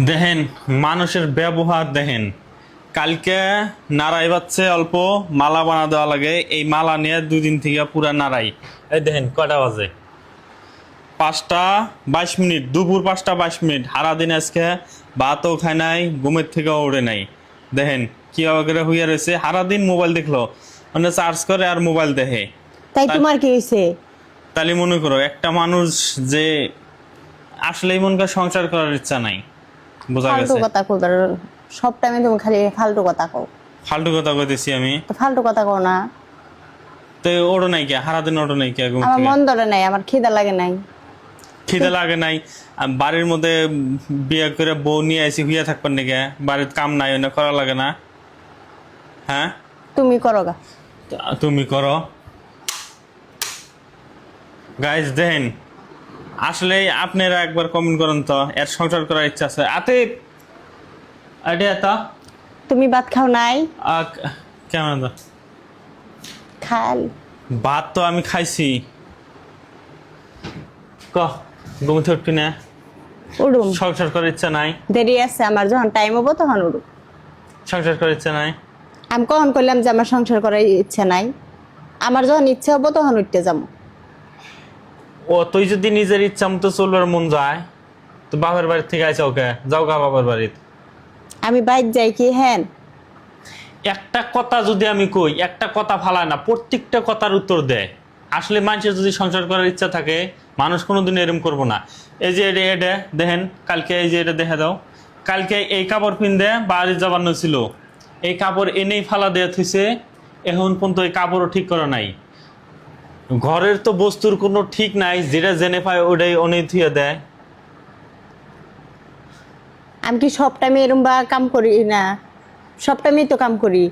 দেখেন মানুষের ব্যবহার দেখেন। কালকে নাড়াই বাচ্ছে অল্প মালা বানা দেওয়া লাগে, এই মালা নিয়ে 2 দিন থেকে পুরা নাড়াই। এই দেখেন কটা বাজে, 5টা 22 মিনিট, দুপুর 5টা 22 মিনিট। সারাদিন আজকে ভাতও খায় নাই, ঘুমের থেকেও ওড়ে নাই। দেখেন কিভাবে করে হইয়া রয়েছে, সারাদিন মোবাইল দেখলো, মানে চার্জ করে আর মোবাইল দেখে। তাই তোমার কি হয়েছে? তাহলে মনে করো একটা মানুষ যে আসলে মন করে সংসার করার ইচ্ছা নাই, বোঝা ফালতু গেছে। কথা কইবার সব টাইমে তুমি খালি ফালতু কথা কও। ফালতু কথা কইতেছি আমি? তো ফালতু কথা কও না। তো ওড়ো নাই কে, সারাদিন ওড়ো নাই কে ঘুম আমার থেকে? মন ধরে নাই, আমার খিদা লাগে নাই। খিদে লাগে নাই? বাড়ির মধ্যে বিয়ে করে বউ নিয়ে আইসি, হুইয়া থাকবেন নাকি? বাড়ির কাম নাই না, করা লাগে না? হ্যাঁ তুমি করো গা। তুমি করো। গাইজ দেখেন, আসলে আপনারা একবার কমেন্ট করেন তো, এর সংসার করার ইচ্ছা আছে? আইডিয়া তুমি ভাত খাও নাই? কেমন তো খাল ভাত তো আমি খাইছি। ঘুমতে উঠবি না? উড়ুম। সংসার করার ইচ্ছা নাই? দেরি আছে, আমার যখন টাইম হবো তখন উড়ুম। সংসার করার ইচ্ছা নাই? আমি কখন করলাম যে আমার সংসার করার ইচ্ছা নাই? আমার যখন ইচ্ছা হবো তখন উঠতে যাবো। ও তুই যদি নিজের ইচ্ছা মতো চলবার মন যায় তো বাপের বাড়ি থেকে আইসা ওকে যাও গা বাবার বাড়িতে। আমি বাইর যাই কি? হ্যাঁ, একটা কথা যদি আমি কই, একটা কথা ফালায় না, প্রত্যেকটা কথার উত্তর দেয়। আসলে মানুষের যদি সংসার করার ইচ্ছা থাকে, মানুষ কোনোদিন এরম করবো না। এই যে এটা দেখেন, কালকে এই যে এটা দেখে দাও, কালকে এই কাপড় পিনদে বাড়ি যাবার ছিল, এই কাপড় এনেই ফালা দেয়া থইছে, এখন পর্যন্ত এই কাপড়ও ঠিক করা নাই। ঘরের তো বস্তুর কোনো ঠিক নাই, যেটা জেনে পায় ওটাই অনেক থুয়ে দেয়। আমি কি সব টাইমে এরম বা কাম করি না? সব টাইমেই তো কাম করি,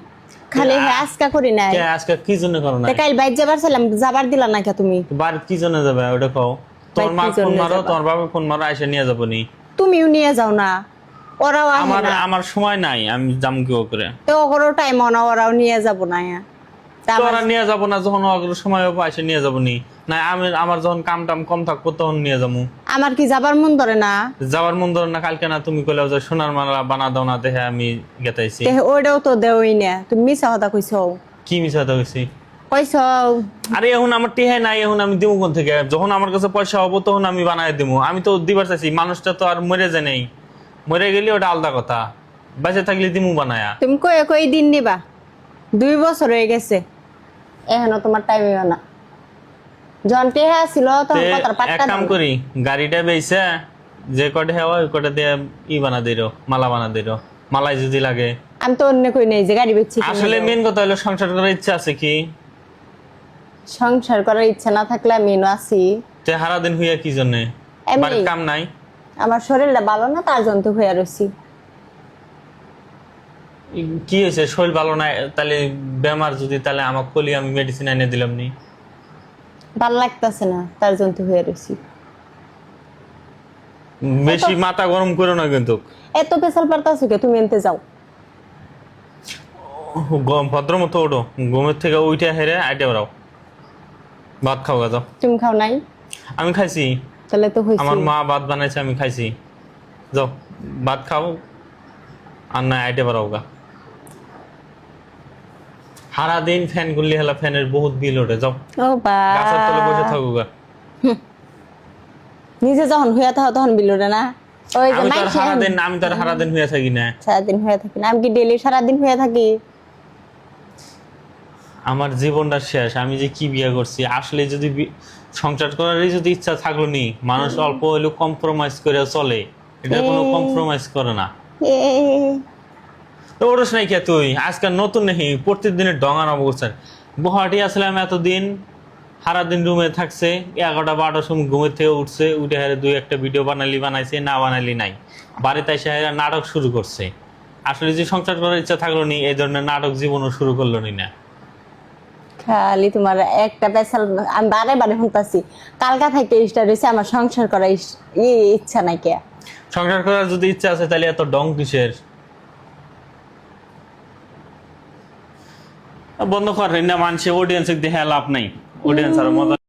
খালি আজকা করি নাই। আজকে কি জন্য করো না? কাল বাইর যাবার ছিলাম, যাবার দিলা না কে তুমি? বাড়িতে কি জন্য যাবে ওটা কও। তোমার মা বাড়িতে কি ফোন জন্য মারো, যাবা? তোমার বাবা ফোন মারো, এসে নিয়ে যাবো নি। তুমিও নিয়ে যাও না, ওরাও আসে আমার না। আমার সময় নাই, আমি যাম কি করে? তো ওরাও টাইম না, ওরাও নিয়ে যাব না। তা আমার- তোরা নিয়ে যাবো না, যখন ওগুলো সময় হবে এসে নিয়ে যাবো নি। না আমি আমার যখন কাম টাম কম থাকবো তখন নিয়ে যাবো। আমার কি যাবার মন ধরে না? যাওয়ার মন ধরে না? কালকে না তুমি কইলাও যে সোনার মালা বানা দাও না, দেখে আমি গেতাইছি। ওইটাও তো দেওই না, তুমি মিছা কথা কইছ। কি মিশাতে হয়েছি? কইছ আরে এখন আমার টিহা নাই, এখন আমি দিব কোন থেকে? যখন আমার কাছে পয়সা হবো তখন আমি বানাই দিব। আমি তো দিবার চাইছি, মানুষটা তো আর মরে যায় নেই, মরে গেলে ওটা আলাদা কথা, বেঁচে থাকলে দিমু বানায়া। তুমি কই কই দিন নিবা? 2 বছর হয়ে গেছে, এখনো তোমার টাইম হইও না। যখন টেহা ছিল তখন তে কথার এক পাত্তা কাম দাও না। করি, গাড়িটা বেইছে যে কটে হওয়া ওই কটা দিয়ে বানা দিল, মালা বানা দিল, মালাই যদি লাগে। আমি তো অন্য কই নাই যে গাড়ি বেচছি। আসলে মেন কথা হলো সংসার করার ইচ্ছা আছে কি? সংসার করার ইচ্ছা না থাকলে আমি আছি। তে হারা দিন হইয়া কি জন্য? এমনি। বাড়ির কাম নাই? আমার শরীরটা ভালো না, তার জন্য তো হইয়া রইছি। কি হয়েছে? শরীর ভালো নাই তাহলে বেমার যদি, তাহলে আমাকে কলি, আমি মেডিসিন এনে দিলাম নি। ভালো লাগতেছে না, তার জন্য তো হইয়া রইছি। বেশি মাথা গরম করো না কিন্তু। এত পেশাল পারতাছো কে? তুমি এনতে যাও। ভদ্র মতো ওঠো, ঘুমের থেকে উইটা হেরে আইটে বেড়াও, ভাত খাও যাও। তুমি খাও নাই? আমি খাইছি, তাহলে তো হইছে। আমার মা ভাত বানাইছে, আমি খাইছি। যাও ভাত খাও, আর না আইটে বেড়াও গা। সারাদিন ফ্যান গুলি হেলা, ফ্যানের বহুত বিল ওঠে। যাও ও বা, গাছের তলে বসে থাকো গা। নিজে যখন হইয়া থাকো তখন বিলুরে না। ওই যে আমি তো আর মাইছে সারাদিন হয়ে থাকি না। সারাদিন হয়ে থাকি না? আমি কি ডেইলি সারাদিন হয়ে থাকি? আমার জীবনটা শেষ, আমি যে কি বিয়ে করছি। আসলে যদি সংসার করারই যদি ইচ্ছা থাকলো নি, মানুষ অল্প হইলেও কম্প্রোমাইজ করে চলে, এটা কোনো কম্প্রোমাইজ করে না। এ তো ওরস নাই কে তুই? আজকাল নতুন নেই, প্রত্যেকদিনের ডঙার অবস্থান। গুয়াহাটি আসলাম এতদিন, সারাদিন রুমে থাকছে, 11টা 12টার সময় ঘুমের থেকে উঠছে, উঠে হারে 2-1টা ভিডিও বানাইছে, না বানাইলি নাই। বাড়িতে এসে হারে নাটক শুরু করছে। আসলে যে সংসার করার ইচ্ছা থাকলো নি, এই ধরনের নাটক জীবনও শুরু করলো নি না। খালি তোমার একটা পেশাল। আমি বারে বারে শুনতাছি কালকা থেকে স্টার্ট হয়েছে, আমার সংসার করার ইচ্ছা নাই কে? সংসার করার যদি ইচ্ছা আছে তাহলে এত ডং কিসের? বন্ধ করেন না, মানুষের অডিয়েন্স দেখে লাভ নাই, অডিয়েন্স আর মজা